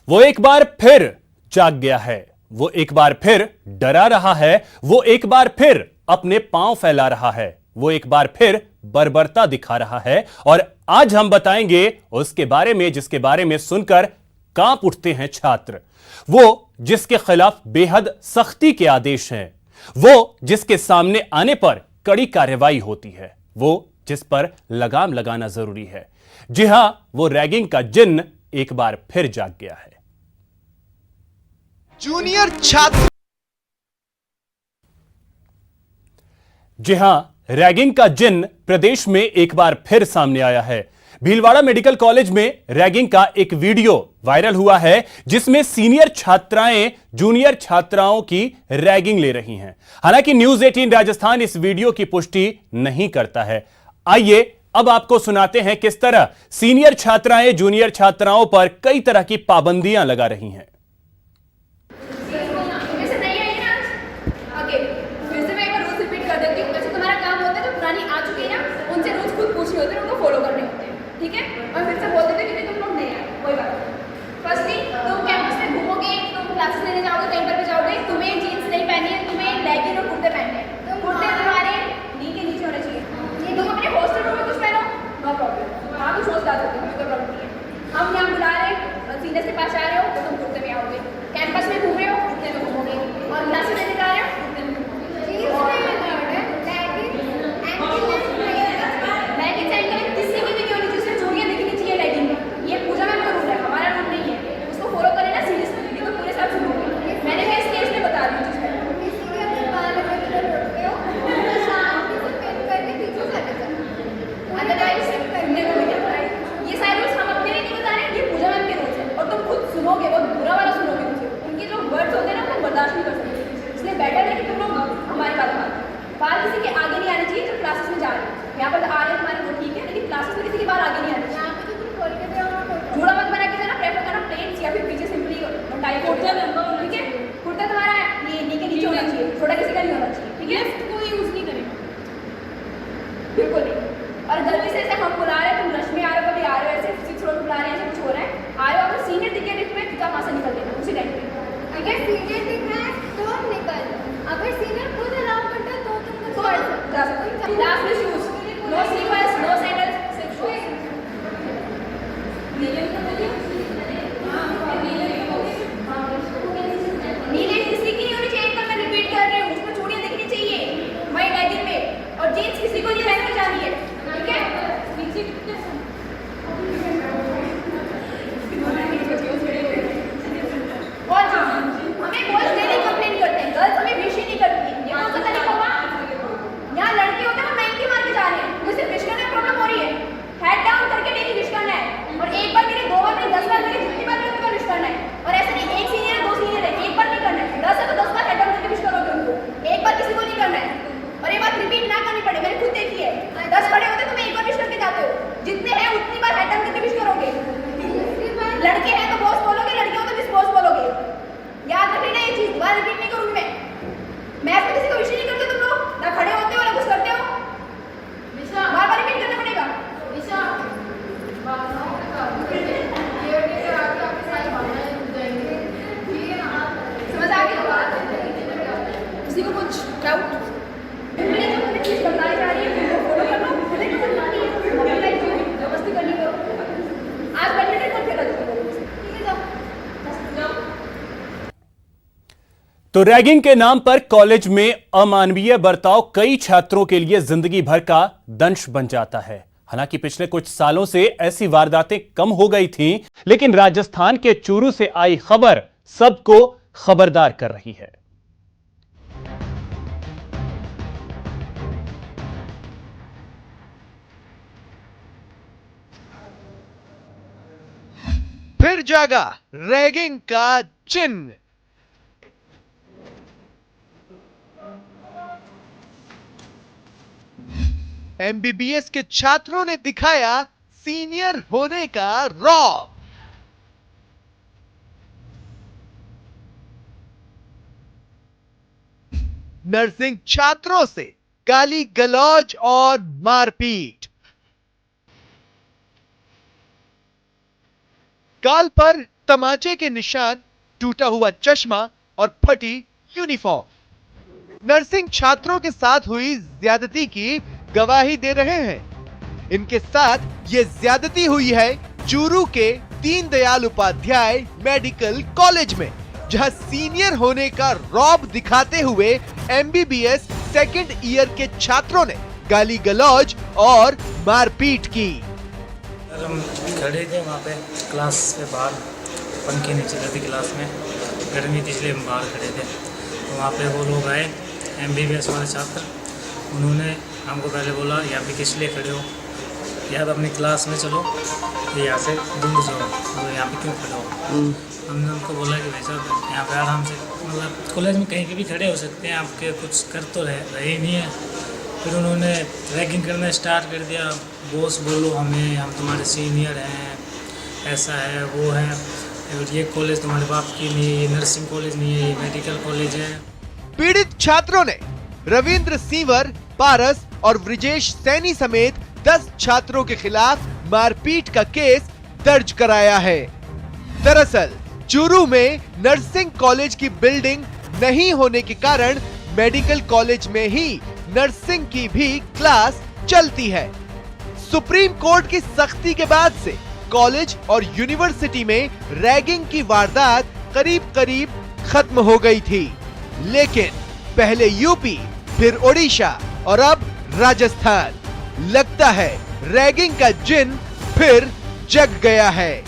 वो एक बार फिर जाग गया है, वो एक बार फिर डरा रहा है, वो एक बार फिर अपने पांव फैला रहा है, वो एक बार फिर बर्बरता दिखा रहा है। और आज हम बताएंगे उसके बारे में जिसके बारे में सुनकर कांप उठते हैं छात्र। वो जिसके खिलाफ बेहद सख्ती के आदेश हैं, वो जिसके सामने आने पर कड़ी कार्रवाई होती है, वो जिस पर लगाम लगाना जरूरी है। जी हां, वो रैगिंग का जिन्न एक बार फिर जाग गया है। जूनियर छात्र। जी हां, रैगिंग का जिन्न प्रदेश में एक बार फिर सामने आया है। भीलवाड़ा मेडिकल कॉलेज में रैगिंग का एक वीडियो वायरल हुआ है जिसमें सीनियर छात्राएं जूनियर छात्राओं की रैगिंग ले रही हैं। हालांकि न्यूज 18 राजस्थान इस वीडियो की पुष्टि नहीं करता है। आइए अब आपको सुनाते हैं किस तरह सीनियर छात्राएं जूनियर छात्राओं पर कई तरह की पाबंदियां लगा रही हैं। ठीक है, और फिर से बोल देते कि तुम लोग नहीं आए, कोई बात नहीं। फर्स्टली तुम कैंपस में घूमोगे, तुम क्लासेस लेने जाओगे, कहीं पर भी जाओगे, तुम्हें जीन्स नहीं पहनी है, तुम्हें लेगिंग और कुर्ते पहनने हैं। कुर्ते तुम्हारे नी के नीचे होने चाहिए। तुम अपने हॉस्टल रूम में कुछ पहनो, नो प्रॉब्लम, वहाँ कुछ होस्ट आ सकते हो, कोई प्रॉब्लम नहीं है। हम यहाँ बुला रहे हैं, सीनियर्स के पास जा रहे हो तो तुम कुर्ते में आओगे। कैंपस में घूम रहे हो, कुर्ते में घूमोगे, और क्लासेस लेने जा रहे हो, कुर्ते में घूमोगे। किसी के आगे नहीं आनी चाहिए जब क्लासेस में जा रहे हैं। यहाँ पर आ रहे हैं तुम्हारे वो ठीक है, लेकिन क्लासेस में किसी के बाहर आगे नहीं आनी चाहिए। झूला मत बना के जाना, प्रेफर करना प्लेन या फिर पीछे सिंपली टाइप कुर्ता लंबा होना, ठीक है। कुर्ता तुम्हारा ये नी के नीचे होना चाहिए, छोटा किसी का नहीं होना चाहिए, ठीक है। कोई यूज नहीं करेगा, बिल्कुल नहीं। और गलती से हम बुला रहे हैं, तुम रश में आ रहे हो, कभी आ रहे हो ऐसे 6 रोड बुला रहे हैं, ऐसे कुछ हो रहा है, आ रहे हो, अगर सीनियर दिखे लिफ्ट में तो वहाँ से निकल देना उसी टाइम पे। अगर सीनियर दिख रहा है तो निकल, अगर सीनियर खुद अलाउ करता है तो तुम जा सकते हो। क्लास में shoes, no slippers, no sandals, सिर्फ शूज। नीले किसी की नहीं होनी चाहिए, मैं रिपीट कर रही हूँ, उसमें चूड़ियाँ दिखनी चाहिए वाइट लेगिंग में, और जीन्स किसी को नहीं पहन के जानी है, ठीक है। और हाँ, हमें बॉयज डेली कंप्लेन करते हैं, गर्ल्स हमें विश ही नहीं करती है। ये कौन सा तरीका हुआ? यहाँ लड़के होते हैं वो महंगी मार के जा रहे हैं, मुझे विश करने में प्रॉब्लम हो रही है। हेड डाउन करके डेली विश करना है, और एक बार मेरे 2 बार मेरे 10 बार मेरे जितनी बार मेरे उतनी बार विश करना है। और ऐसे नहीं एक सीनियर है 2 सीनियर है, एक बार नहीं करना है, 10 है तो 10 बार हेड डाउन करके विश करोगे उनको, एक बार किसी को नहीं करना है। और ये बात रिपीट ना करनी पड़े, मैंने खुद देखी है। 10 खड़े होते तो मैं एक बार विश करके जाते हो, जितने हैं उतनी बार हेड डाउन करके विश करोगे। लड़के हैं तो बॉस बोलोगे, लड़के हो तो मिस बॉस बोलोगे। याद रखना ये चीज, बार रिपीट नहीं करूंगी मैं। मैथ में किसी को विश नहीं करते तुम लोग, ना खड़े होते हो ना कुछ करते हो, बार बार रिपीट करना पड़ेगा। समझ आ गई बात? किसी को कुछ डाउट? जो चीज बताई जा रही है वो फॉलो कर लो, हमें तो बनवानी है, हमें लाइफ में व्यवस्थित करनी करो। आज बैडमिंटन कौन खेला तुम लोग? ठीक है, जाओ। तो रैगिंग के नाम पर कॉलेज में अमानवीय बर्ताव कई छात्रों के लिए जिंदगी भर का दंश बन जाता है। हालांकि पिछले कुछ सालों से ऐसी वारदातें कम हो गई थीं, लेकिन राजस्थान के चूरू से आई खबर सबको खबरदार कर रही है। फिर जागा रैगिंग का जिन्न। एमबीबीएस के छात्रों ने दिखाया सीनियर होने का रौब। नर्सिंग छात्रों से गाली गलौज और मारपीट। गाल पर तमाचे के निशान, टूटा हुआ चश्मा और फटी यूनिफॉर्म नर्सिंग छात्रों के साथ हुई ज्यादती की गवाही दे रहे हैं। इनके साथ ये ज्यादती हुई है चूरू के दीनदयाल उपाध्याय मेडिकल कॉलेज में, जहां सीनियर होने का रौब दिखाते हुए एमबीबीएस सेकंड ईयर के छात्रों ने गाली गलौज और मारपीट की। हम खड़े थे वहाँ पे क्लास के बाहर, पंखे नीचे रहती क्लास में, गर्मी थी इसलिए हम बाहर खड़े थे। तो वहाँ पे वो लोग आए एमबीबीएस वाले छात्र, उन्होंने हमको पहले बोला यहाँ पे किस लिए खड़े हो, या तो अपनी क्लास में चलो यहाँ से दूर जाओ, तो यहाँ पे क्यों खड़े हो। हमने उनको बोला कि भाई साहब यहाँ पे आराम से, मतलब कॉलेज में कहीं भी खड़े हो सकते हैं, आपके कुछ कर तो रहे ही नहीं है। फिर उन्होंने रैगिंग करना स्टार्ट कर दिया, बॉस बोलो हमें, हम तुम्हारे सीनियर हैं, ऐसा है वो है, और ये कॉलेज तुम्हारे बाप की नहीं है, ये नर्सिंग कॉलेज नहीं है, ये मेडिकल कॉलेज है। पीड़ित छात्रों ने रविंद्र सीवर, पारस और ब्रिजेश सैनी समेत 10 छात्रों के खिलाफ मारपीट का केस दर्ज कराया है। दरअसल चूरू में नर्सिंग कॉलेज की बिल्डिंग नहीं होने के कारण मेडिकल कॉलेज में ही नर्सिंग की भी क्लास चलती है। सुप्रीम कोर्ट की सख्ती के बाद से कॉलेज और यूनिवर्सिटी में रैगिंग की वारदात करीब करीब खत्म हो गई थी, लेकिन पहले यूपी, फिर ओडिशा और अब राजस्थान। लगता है रैगिंग का जिन फिर जग गया है।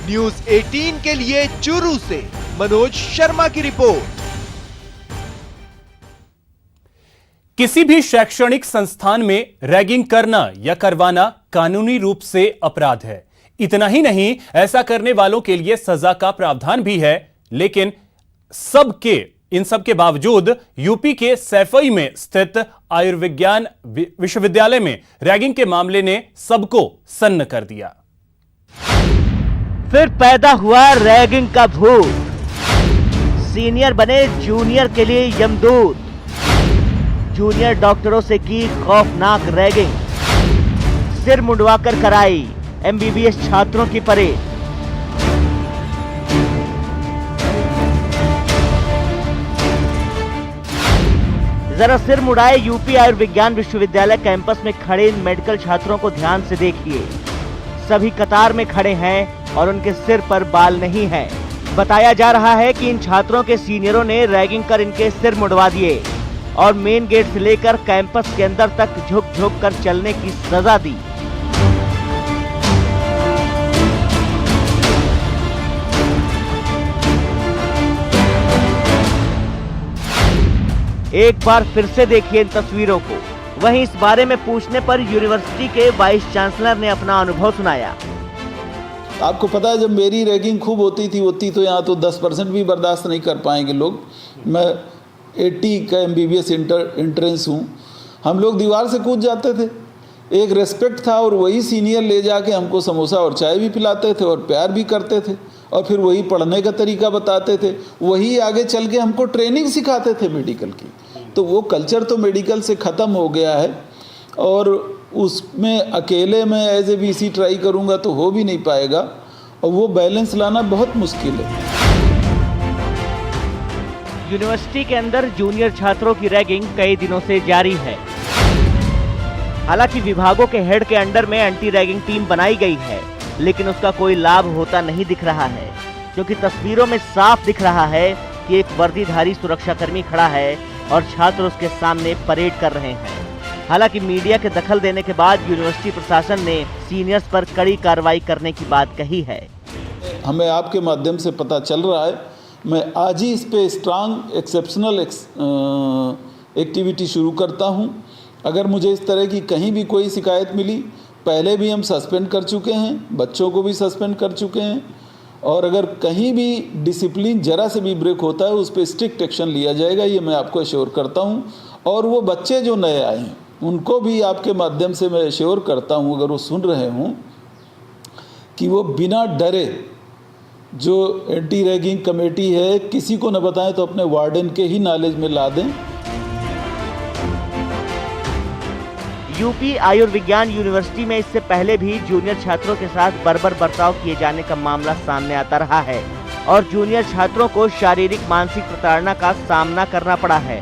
न्यूज़ 18 के लिए चूरू से मनोज शर्मा की रिपोर्ट। किसी भी शैक्षणिक संस्थान में रैगिंग करना या करवाना कानूनी रूप से अपराध है। इतना ही नहीं, ऐसा करने वालों के लिए सजा का प्रावधान भी है। लेकिन इन सब के बावजूद यूपी के सैफई में स्थित आयुर्विज्ञान विश्वविद्यालय में रैगिंग के मामले ने सबको सन्न कर दिया। फिर पैदा हुआ रैगिंग का भूत। सीनियर बने जूनियर के लिए यमदूत। जूनियर डॉक्टरों से की खौफनाक रैगिंग। सिर मुंडवाकर कराई एमबीबीएस छात्रों की परेड। जरा सिर मुड़ाए यूपी आयुर्विज्ञान विश्वविद्यालय कैंपस में खड़े इन मेडिकल छात्रों को ध्यान से देखिए। सभी कतार में खड़े हैं और उनके सिर पर बाल नहीं है। बताया जा रहा है कि इन छात्रों के सीनियरों ने रैगिंग कर इनके सिर मुड़वा दिए और मेन गेट से लेकर कैंपस के अंदर तक झुक झुक कर चलने की सजा दी। एक बार फिर से देखिए इन तस्वीरों को। वहीं इस बारे में पूछने पर यूनिवर्सिटी के वाइस चांसलर ने अपना अनुभव सुनाया। आपको पता है, जब मेरी रैगिंग खूब होती तो यहाँ तो 10% भी बर्दाश्त नहीं कर पाएंगे लोग। मैं 80 का एमबीबीएस एंट्रेंस हूँ। हम लोग दीवार से कूद जाते थे, एक रेस्पेक्ट था, और वही सीनियर ले जाके हमको समोसा और चाय भी पिलाते थे और प्यार भी करते थे, और फिर वही पढ़ने का तरीका बताते थे, वही आगे चल के हमको ट्रेनिंग सिखाते थे मेडिकल की। तो वो कल्चर तो मेडिकल से ख़त्म हो गया है, और उसमें अकेले मैं एज ए वीसी ट्राई करूँगा तो हो भी नहीं पाएगा, और वो बैलेंस लाना बहुत मुश्किल है। यूनिवर्सिटी के अंदर जूनियर छात्रों की रैगिंग कई दिनों से जारी है। हालांकि विभागों के हेड के अंडर में एंटी रैगिंग टीम बनाई गई है, लेकिन उसका कोई लाभ होता नहीं दिख रहा है, क्योंकि तस्वीरों में साफ दिख रहा है कि एक वर्दीधारी सुरक्षाकर्मी खड़ा है और छात्र उसके सामने परेड कर रहे हैं। हालांकि मीडिया के दखल देने के बाद यूनिवर्सिटी प्रशासन ने सीनियर्स पर कड़ी कार्रवाई करने की बात कही है। हमें आपके माध्यम से पता चल रहा है, मैं आज ही इस पे स्ट्रांग एक्सेप्शनल एक्टिविटी शुरू करता हूं। अगर मुझे इस तरह की कहीं भी कोई शिकायत मिली, पहले भी हम सस्पेंड कर चुके हैं, बच्चों को भी सस्पेंड कर चुके हैं, और अगर कहीं भी डिसिप्लिन जरा से भी ब्रेक होता है उस पर स्ट्रिक्ट एक्शन लिया जाएगा, ये मैं आपको एश्योर करता हूं। और वो बच्चे जो नए आए हैं उनको भी आपके माध्यम से मैं एश्योर करता हूं, अगर वो सुन रहे हों, कि वो बिना डरे जो एंटी रैगिंग कमेटी है किसी को न बताएं तो अपने वार्डन के ही नॉलेज में ला दें। यूपी आयुर्विज्ञान यूनिवर्सिटी में इससे पहले भी जूनियर छात्रों के साथ बर्बर बर्ताव किए जाने का मामला सामने आता रहा है और जूनियर छात्रों को शारीरिक मानसिक प्रताड़ना का सामना करना पड़ा है।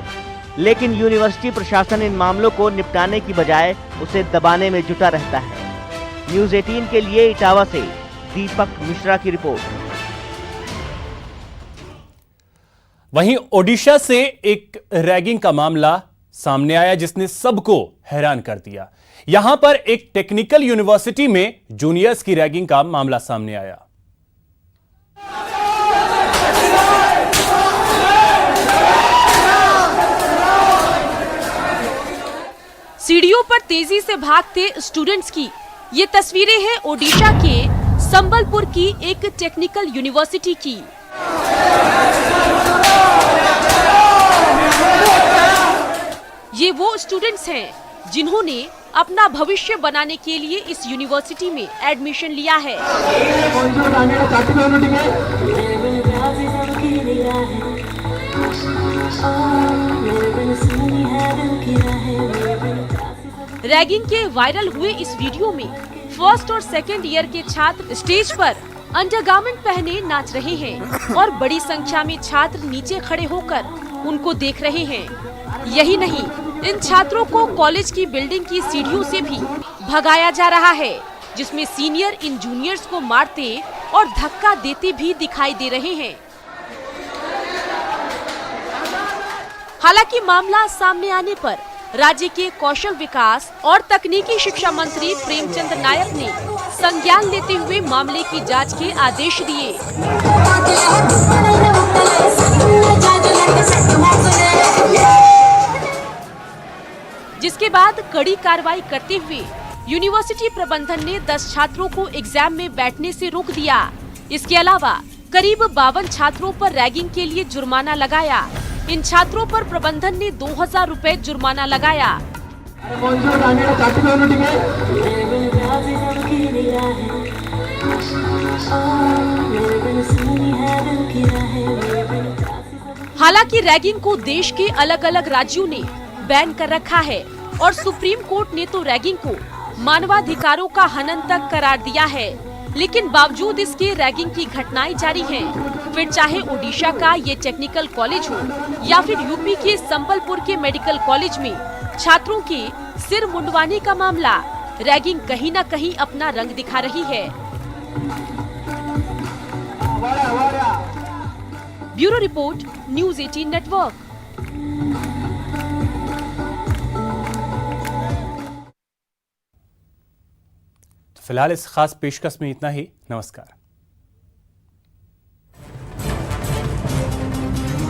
लेकिन यूनिवर्सिटी प्रशासन इन मामलों को निपटाने की बजाय उसे दबाने में जुटा रहता है। न्यूज़ 18 के लिए इटावा से दीपक मिश्रा की रिपोर्ट। वहीं ओडिशा से एक रैगिंग का मामला सामने आया जिसने सबको हैरान कर दिया। यहां पर एक टेक्निकल यूनिवर्सिटी में जूनियर्स की रैगिंग का मामला सामने आया। सीढ़ियों पर तेजी से भागते स्टूडेंट्स की ये तस्वीरें हैं ओडिशा के संबलपुर की एक टेक्निकल यूनिवर्सिटी की। ये वो स्टूडेंट्स हैं जिन्होंने अपना भविष्य बनाने के लिए इस यूनिवर्सिटी में एडमिशन लिया है। रैगिंग के वायरल हुए इस वीडियो में फर्स्ट और सेकंड ईयर के छात्र स्टेज पर अंडरगारमेंट पहने नाच रहे हैं और बड़ी संख्या में छात्र नीचे खड़े होकर उनको देख रहे हैं। यही नहीं, इन छात्रों को कॉलेज की बिल्डिंग की सीढ़ियों से भी भगाया जा रहा है, जिसमें सीनियर इन जूनियर्स को मारते और धक्का देते भी दिखाई दे रहे हैं। हालांकि मामला सामने आने पर राज्य के कौशल विकास और तकनीकी शिक्षा मंत्री प्रेमचंद नायक ने संज्ञान लेते हुए मामले की जांच के आदेश दिए। जिसके बाद कड़ी कार्रवाई करते हुए यूनिवर्सिटी प्रबंधन ने 10 छात्रों को एग्जाम में बैठने से रोक दिया। इसके अलावा करीब 52 छात्रों पर रैगिंग के लिए जुर्माना लगाया। इन छात्रों पर प्रबंधन ने 2000 रुपए जुर्माना लगाया। हालांकि रैगिंग को देश के अलग अलग राज्यों ने बैन कर रखा है और सुप्रीम कोर्ट ने तो रैगिंग को मानवाधिकारों का हनन तक करार दिया है, लेकिन बावजूद इसके रैगिंग की घटनाएं जारी हैं। फिर चाहे ओडिशा का ये टेक्निकल कॉलेज हो या फिर यूपी के संबलपुर के मेडिकल कॉलेज में छात्रों के सिर मुंडवाने का मामला, रैगिंग कहीं न कहीं अपना रंग दिखा रही है। Bureau report, news 18 network. फिलहाल इस खास पेशकश में इतना ही। नमस्कार।